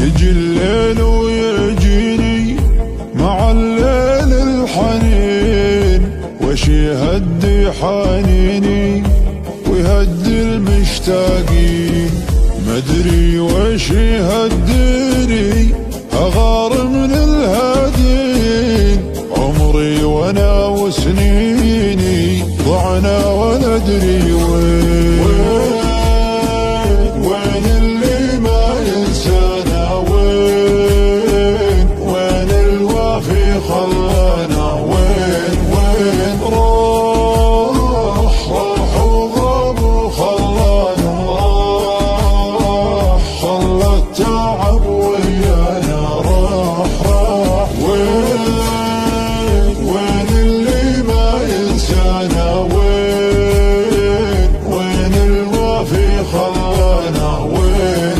يجي الليل ويجيني مع الليل الحنين، وش يهدي حنيني ويهدي المشتاقين. مدري وش يهديني أغار من الهادين، عمري وانا وسنيني ضعنا ولا ادري وين. وين اللي ما ينسانا، وين الوافي خلانا، وين راح وغاب وخلانا، راح خلى التعب ويانا، راح وين اللي ما ينسانا، وين الوافي خلانا، وين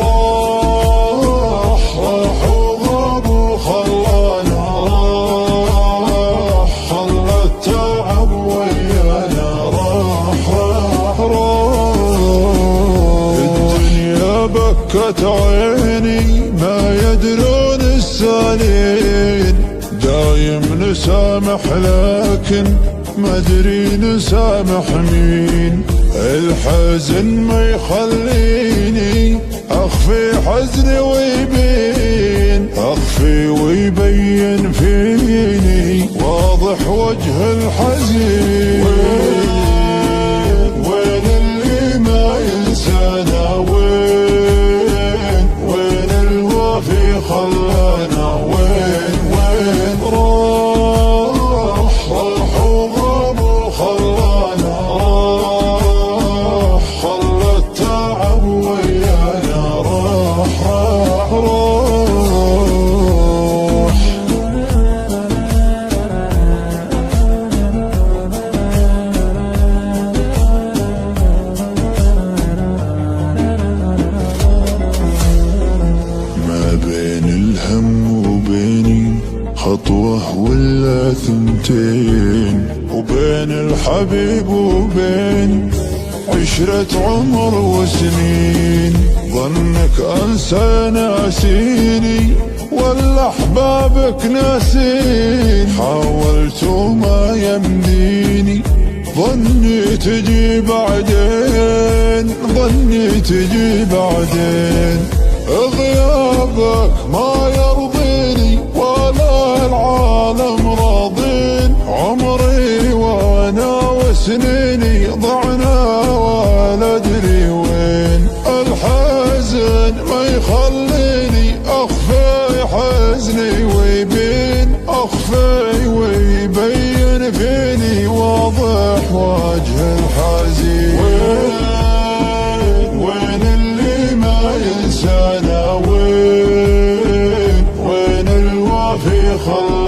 راح وغاب وخلانا، راح خلى التعب ويانا، راح الدنيا بكت عيني ما يدرون السالين، دايم نسامح لكن ما ادري نسامح مين. الحزن ما يخليني اخفي حزني ويبين، اخفي ويبين فيني واضح وجه الحزين. وين اللي ما ينسانا، وين الوافي خلانا، وين راح وغاب وخلانا، راح خلى التعب ويانا، راح ما بين الهم وبيني خطوة ولا ثنتين، وبين الحبيب وبين عشرة عمر وسنين. ظنك أنسى ناسيني ولا أحبابك ناسين، حاولت وما يمديني، ظني تجي بعدين، ظني تجي بعدين. غيابك ما يرضيني ولا العالم راضين، عمري وانا وسنيني ضعنا ولا ادري وين. الحزن ما يخليني اخفي حزني ويبين، اخفي ويبين فيني واضح وجه الحزين. وين اللي ما ينسانا، وين الوافي خلانا.